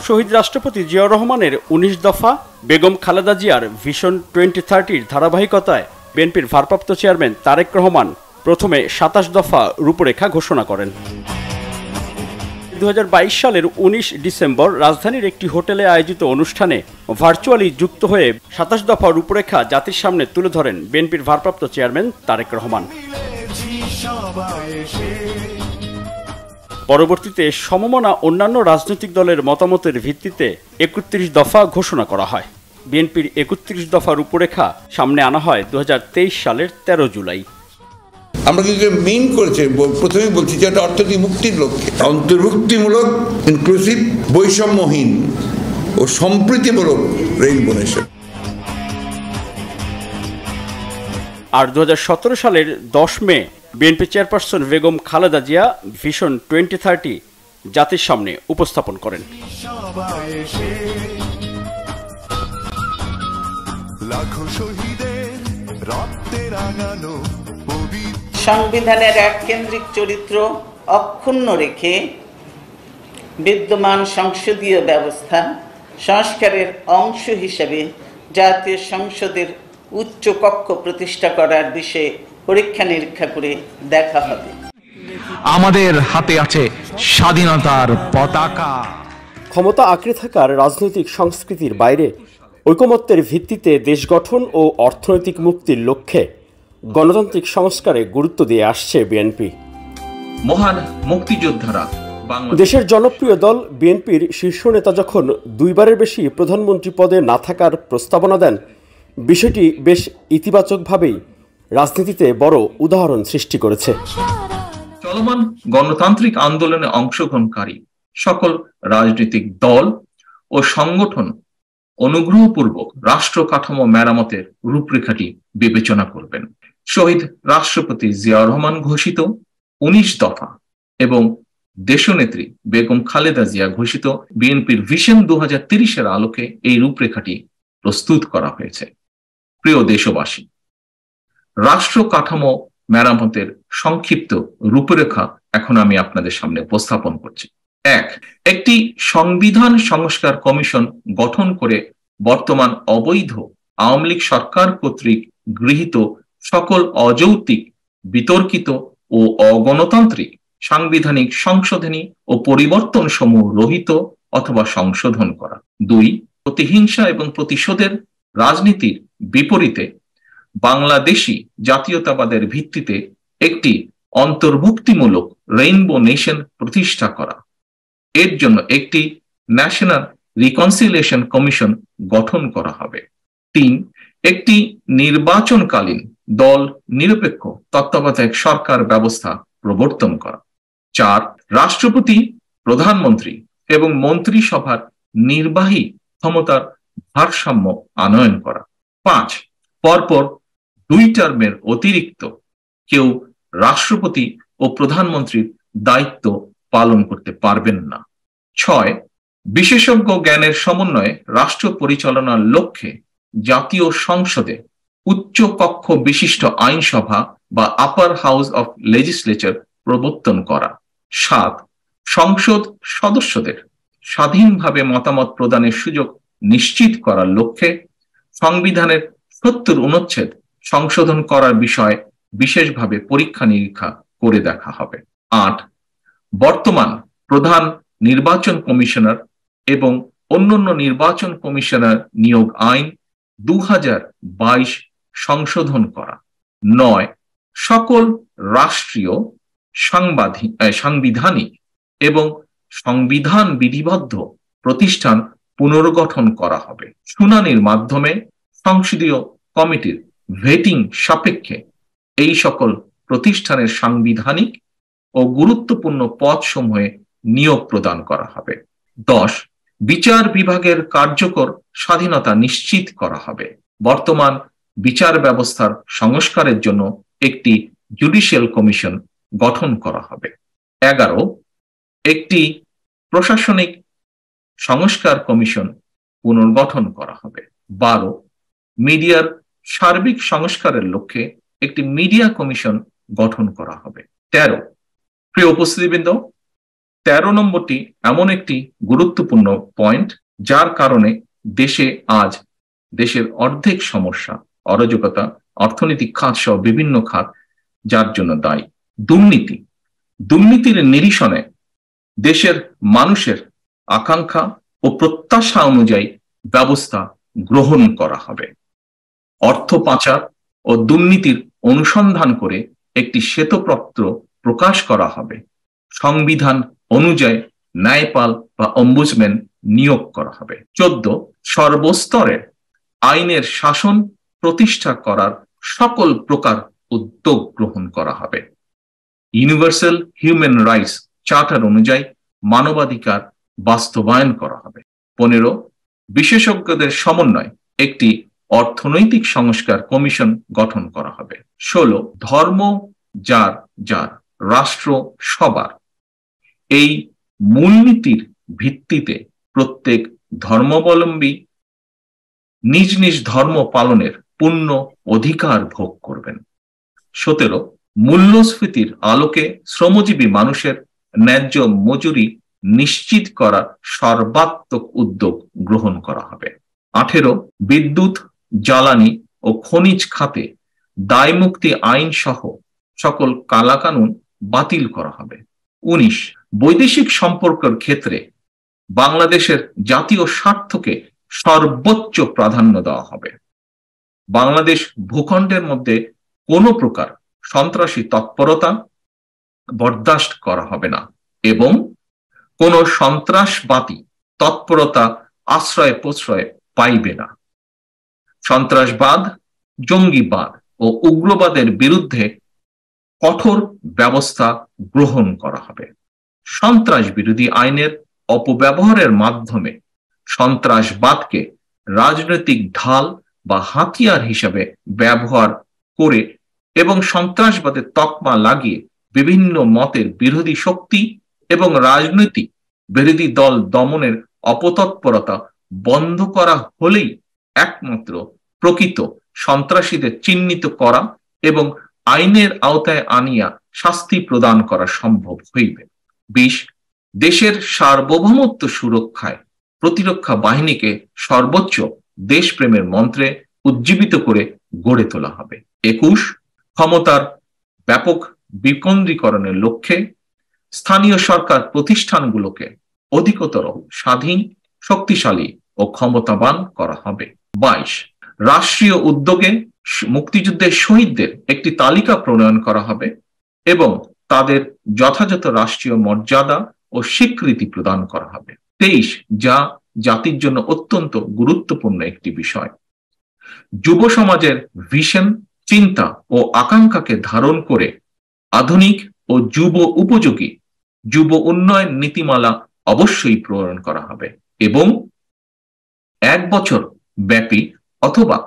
শহীদ রাষ্ট্রপতি জিয়াউর রহমানের ১৯ দফা, বেগম খালেদা জিয়ার ভিশন 2030-র ধারাবাহিকতায় বিএনপির ভারপ্রাপ্ত চেয়ারম্যান তারেক রহমান প্রথমে ২৭ দফা রূপরেখা ঘোষণা করেন। ২০২২ সালের ১৯ ডিসেম্বর রাজধানীর একটি হোটেলে আয়োজিত অনুষ্ঠানে ভার্চুয়ালি যুক্ত হয়ে ২৭ দফা রূপরেখা জাতির সামনে তুলে ধরেন বিএনপির ভারপ্রাপ্ত চেয়ারম্যান তারেক রহমান। পরবর্তীতে সমমনা অন্যান্য রাজনৈতিক দলের মতামতের ভিত্তিতে ৩১ দফা ঘোষণা করা হয়। বিএনপির ৩১ দফা রূপরেখা সামনে আনা হয় ২০২৩ সালের ১৩ জুলাই। আমরা কিন্তু মেইন করেছি, প্রথমেই বলছি যে এটা অর্থনৈতিক মুক্তির লক্ষ্যে অন্তর্ভুক্তিমূলক, ইনক্লুসিভ, বৈষম্যহীন ও সম্প্রীতিমূলক রেইনবো নেশন। আর ২০১৭ সালের ১০ মে BNP chairperson Begum Khaleda Zia vision 2030 জাতির সামনে উপস্থাপন করেন। সংবিধানের এক কেন্দ্রিক চরিত্র অক্ষুণ্ণ রেখে বিদ্যমান সংসদীয় ব্যবস্থা সংস্কারের অংশ হিসেবে জাতীয় সংসদের উচ্চ কক্ষ প্রতিষ্ঠা করার বিষয়ে পরীক্ষা নিরীক্ষা করে দেখা হবে। আমাদের হাতে আছে স্বাধীনতার পতাকা। ক্ষমতা আঁকড়ে থাকার রাজনৈতিক সংস্কৃতির বাইরে ঐকমত্যের ভিত্তিতে দেশ গঠন ও অর্থনৈতিক মুক্তির লক্ষ্যে গণতান্ত্রিক সংস্কারে গুরুত্ব দিয়ে আসছে বিএনপি। মহান মুক্তিযোদ্ধারা দেশের জনপ্রিয় দল বিএনপির শীর্ষ নেতা যখন দুইবারের বেশি প্রধানমন্ত্রী পদে না থাকার প্রস্তাবনা দেন, বিষয়টি বেশ ইতিবাচকভাবেই রাজনীতিতে বড় উদাহরণ সৃষ্টি করেছে। চলমান গণতান্ত্রিক আন্দোলনে অংশগ্রহণকারী সকল রাজনৈতিক দল ও সংগঠন অনুগ্রহপূর্বক রাষ্ট্র কাঠামো মেরামতের রূপরেখাটি বিবেচনা করবেন। শহীদ রাষ্ট্রপতি জিয়াউর রহমান ঘোষিত ১৯ দফা এবং দেশনেত্রী বেগম খালেদা জিয়া ঘোষিত বিএনপির ভিশন ২০৩০-এর আলোকে এই রূপরেখাটি প্রস্তুত করা হয়েছে। প্রিয় দেশবাসী, রাষ্ট্র কাঠামো মেরামতের সংক্ষিপ্ত রূপরেখা এখন আমি আপনাদের সামনে উপস্থাপন করছি। একটি সংবিধান সংস্কার কমিশন গঠন করে বর্তমান অবৈধ আওয়ামী লীগ সরকার কর্তৃক গৃহীত সকল অযৌক্তিক, বিতর্কিত ও অগণতান্ত্রিক সাংবিধানিক সংশোধনী ও পরিবর্তন সমূহ রহিত অথবা সংশোধন করা। ২. প্রতিহিংসা এবং প্রতিশোধের রাজনীতির বিপরীতে বাংলাদেশি জাতীয়তাবাদের ভিত্তিতে একটি অন্তর্ভুক্তিমূলক রেইনবো নেশন প্রতিষ্ঠা করা। এর জন্য একটি ন্যাশনাল রিকনসিলিয়েশন কমিশন গঠন করা হবে। ৩. একটি নির্বাচনকালীন দল নিরপেক্ষ তত্ত্বাবধায়ক সরকার ব্যবস্থা প্রবর্তন করা। ৪. রাষ্ট্রপতি, প্রধানমন্ত্রী এবং মন্ত্রিসভার নির্বাহী ক্ষমতার ভারসাম্য আনয়ন করা। ৫. পরপর ২ টার্মের অতিরিক্ত কেউ রাষ্ট্রপতি ও প্রধানমন্ত্রীর দায়িত্ব পালন করতে পারবেন না। ৬. বিশেষজ্ঞ জ্ঞানের সমন্বয়ে রাষ্ট্র পরিচালনার লক্ষ্যে জাতীয় সংসদে উচ্চ কক্ষ বিশিষ্ট আইনসভা বা আপার হাউস অফ লেজিসলেচার প্রবর্তন করা। ৭. সংসদ সদস্যদের স্বাধীনভাবে মতামত প্রদানের সুযোগ নিশ্চিত করার লক্ষ্যে সংবিধানের ৭০ অনুচ্ছেদ সংশোধন করার বিষয়ে বিশেষভাবে পরীক্ষা নিরীক্ষা করে দেখা হবে। ৮. বর্তমান প্রধান নির্বাচন কমিশনার এবং অন্যান্য নির্বাচন কমিশনার নিয়োগ আইন ২০২২ সংশোধন করা। ৯. সকল রাষ্ট্রীয় সাংবিধানিক এবং সংবিধান বিধিবদ্ধ প্রতিষ্ঠান পুনর্গঠন করা হবে। শুনানির মাধ্যমে সংসদীয় কমিটির ভেটিং সাপেক্ষে এই সকল প্রতিষ্ঠানের সাংবিধানিক ও গুরুত্বপূর্ণ পদসমূহে নিয়োগ প্রদান করা হবে। ১০. বিচার বিভাগের কার্যকর স্বাধীনতা নিশ্চিত করা হবে। বর্তমান বিচার ব্যবস্থার সংস্কারের জন্য একটি জুডিশিয়াল কমিশন গঠন করা হবে। ১১. একটি প্রশাসনিক সংস্কার কমিশন পুনর্গঠন করা হবে। ১২. মিডিয়ার সার্বিক সংস্কারের লক্ষ্যে একটি মিডিয়া কমিশন গঠন করা হবে। ১৩. প্রিয় উপস্থিতিবৃন্দ, 13 নম্বরটি এমন একটি গুরুত্বপূর্ণ পয়েন্ট যার কারণে দেশের অর্ধেক সমস্যা, অরাজকতা, অর্থনৈতিক খাত সহ বিভিন্ন খাত যার জন্য দায়ী। দুর্নীতির নিরসনে দেশের মানুষের আকাঙ্ক্ষা ও প্রত্যাশা অনুযায়ী ব্যবস্থা গ্রহণ করা হবে। অর্থ পাচার ও দুর্নীতির অনুসন্ধান করে একটি শ্বেতপত্র প্রকাশ করা হবে। সংবিধান অনুযায়ী ন্যায়পাল বা অম্বুডসম্যান নিয়োগ করা হবে। 14, সর্বস্তরের আইনের শাসন প্রতিষ্ঠা করার সকল প্রকার উদ্যোগ গ্রহণ করা হবে। ইউনিভার্সাল হিউম্যান রাইটস চার্টার অনুযায়ী মানবাধিকার বাস্তবায়ন করা হবে। 15, বিশেষজ্ঞদের সমন্বয়ে একটি অর্থনৈতিক সংস্কার কমিশন গঠন করা হবে। 16, ধর্ম যার যার, রাষ্ট্র সবার, এই মূলনীতির ভিত্তিতে প্রত্যেক ধর্মাবলম্বী নিজ নিজ ধর্ম পালনের পূর্ণ অধিকার ভোগ করবেন। 17, মূল্যস্ফীতির আলোকে শ্রমজীবী মানুষের ন্যায্য মজুরি নিশ্চিত করার সর্বাত্মক উদ্যোগ গ্রহণ করা হবে। 18, বিদ্যুৎ, জ্বালানি ও খনিজ খাতে দায়মুক্তি আইন সহ সকল কালাকানুন বাতিল করা হবে। 19, বৈদেশিক সম্পর্কের ক্ষেত্রে বাংলাদেশের জাতীয় স্বার্থকে সর্বোচ্চ প্রাধান্য দেওয়া হবে। বাংলাদেশ ভূখণ্ডের মধ্যে কোনো প্রকার সন্ত্রাসী তৎপরতা বরদাস্ত করা হবে না এবং কোনো সন্ত্রাসবাদী তৎপরতা আশ্রয় প্রশ্রয় পাইবে না। সন্ত্রাসবাদ, জঙ্গিবাদ ও উগ্রবাদের বিরুদ্ধে কঠোর ব্যবস্থা গ্রহণ করা হবে। সন্ত্রাস বিরোধী আইনের অপব্যবহারের মাধ্যমে সন্ত্রাসবাদকে রাজনৈতিক ঢাল বা হাতিয়ার হিসাবে ব্যবহার করে এবং সন্ত্রাসবাদের তকমা লাগিয়ে বিভিন্ন মতের বিরোধী শক্তি এবং রাজনৈতিক বিরোধী দল দমনের অপতৎপরতা বন্ধ করা হলেই একমাত্র প্রকৃত সন্ত্রাসীদের চিহ্নিত করা এবং আইনের আওতায় আনিয়া শাস্তি প্রদান করা সম্ভব হইবে। 20, দেশের সার্বভৌমত্ব সুরক্ষায় প্রতিরক্ষা বাহিনীকে সর্বোচ্চ দেশপ্রেমের মন্ত্রে উজ্জীবিত করে গড়ে তোলা হবে। 21, ক্ষমতার ব্যাপক বিকেন্দ্রীকরণের লক্ষ্যে স্থানীয় সরকার প্রতিষ্ঠানগুলোকে অধিকতর স্বাধীন, শক্তিশালী ও ক্ষমতাবান করা হবে। 22, রাষ্ট্রীয় উদ্যোগে মুক্তিযুদ্ধের শহীদদের একটি তালিকা প্রণয়ন করা হবে এবং তাদের যথাযথ রাষ্ট্রীয় মর্যাদা ও স্বীকৃতি প্রদান করা হবে। 23, যা জাতির জন্য অত্যন্ত গুরুত্বপূর্ণ একটি বিষয়, যুব সমাজের ভিশন, চিন্তা ও আকাঙ্ক্ষাকে ধারণ করে আধুনিক ও যুব উপযোগী যুব উন্নয়ন নীতিমালা অবশ্যই প্রণয়ন করা হবে এবং 1 বছর ব্যাপী অথবা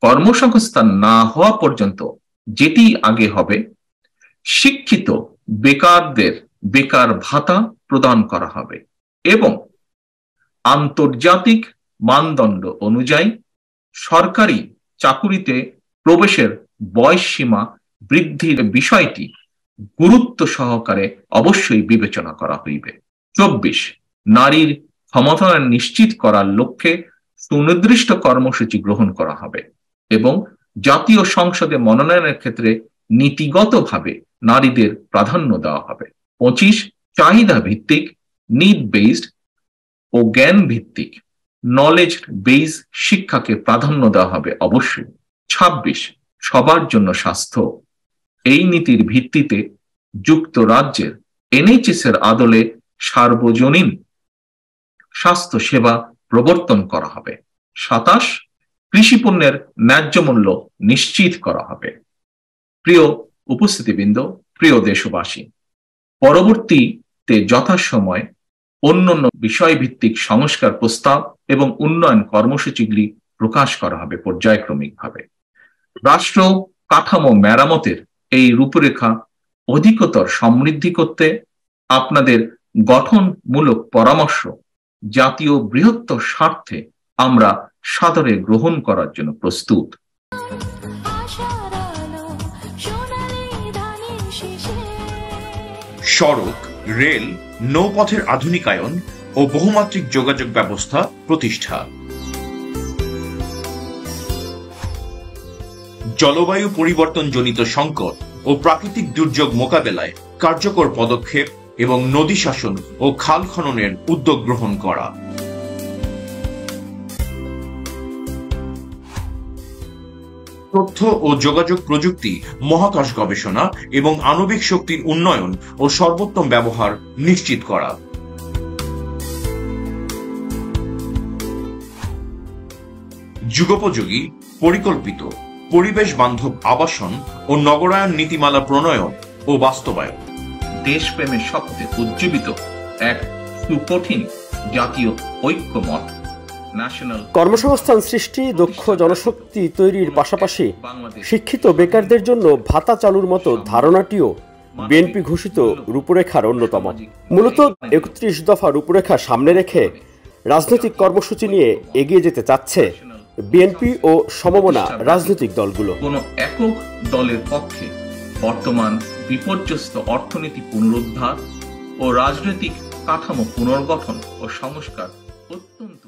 কর্মসংস্থান না হওয়া পর্যন্ত যেটি আগে হবে, শিক্ষিত বেকারদের বেকার ভাতা প্রদান করা হবে এবং আন্তর্জাতিক মানদণ্ড অনুযায়ী সরকারি চাকুরিতে প্রবেশের বয়স সীমা বৃদ্ধির বিষয়টি গুরুত্ব সহকারে অবশ্যই বিবেচনা করা হইবে। 24, নারীর ক্ষমতায়ন নিশ্চিত করার লক্ষ্যে সুনির্দিষ্ট কর্মসূচি গ্রহণ করা হবে এবং জাতীয় সংসদে মনোনয়নের ক্ষেত্রে নীতিগতভাবে নারীদের প্রাধান্য দেওয়া হবে। 25, চাহিদা ভিত্তিক, নিড বেসড ও জ্ঞান ভিত্তিক নলেজ বেস শিক্ষাকে প্রাধান্য দেওয়া হবে অবশ্যই। 26, সবার জন্য স্বাস্থ্য, এই নীতির ভিত্তিতে যুক্তরাজ্যের NHS এর আদলে সার্বজনীন স্বাস্থ্য সেবা প্রবর্তন করা হবে। 27, কৃষি পণ্যের ন্যায্য মূল্য নিশ্চিত করা হবে। প্রিয় উপস্থিতিবৃন্দ, প্রিয় দেশবাসী, পরবর্তীতে যথাসময়ে অন্যান্য বিষয়ভিত্তিক সংস্কার প্রস্তাব এবং উন্নয়ন কর্মসূচিগুলি প্রকাশ করা হবে পর্যায়ক্রমিকভাবে। রাষ্ট্র কাঠামো মেরামতের এই রূপরেখা অধিকতর সমৃদ্ধি করতে আপনাদের গঠনমূলক পরামর্শ জাতীয় বৃহত্তর স্বার্থে আমরা সাদরে গ্রহণ করার জন্য প্রস্তুত। সড়ক রেল, নৌপথের আধুনিকায়ন ও বহুমাত্রিক যোগাযোগ ব্যবস্থা প্রতিষ্ঠা। জলবায়ু পরিবর্তনজনিত সংকট ও প্রাকৃতিক দুর্যোগ মোকাবেলায় কার্যকর পদক্ষেপ এবং নদী শাসন ও খাল খননের উদ্যোগ গ্রহণ করা। তথ্য ও যোগাযোগ প্রযুক্তি, মহাকাশ গবেষণা এবং আণবিক শক্তির উন্নয়ন ও সর্বোত্তম ব্যবহার নিশ্চিত করা। যুগোপযোগী, পরিকল্পিত, পরিবেশ বান্ধব আবাসন ও নগরায়ন নীতিমালা প্রণয়ন ও বাস্তবায়ন। দেশপ্রেমের শক্তে উজ্জীবিত এক সুকঠিন জাতীয় ঐক্যমত, ন্যাশনাল কর্মসংস্থান সৃষ্টি, দক্ষ জনশক্তি তৈরির পাশাপাশি শিক্ষিত বেকারদের জন্য ভাতা চালুর মতো ধারণাটিও বিএনপি ঘোষিত রূপরেখার অন্যতম। মূলত ৩১ দফা রূপরেখা সামনে রেখে রাজনৈতিক কর্মসূচি নিয়ে এগিয়ে যেতে চাচ্ছে বিএনপি ও সমমনা রাজনৈতিক দলগুলো। কোনো একক দলের পক্ষে বর্তমান বিপর্যস্ত অর্থনীতি পুনরুদ্ধার ও রাজনৈতিক কাঠামো পুনর্গঠন ও সংস্কার অত্যন্ত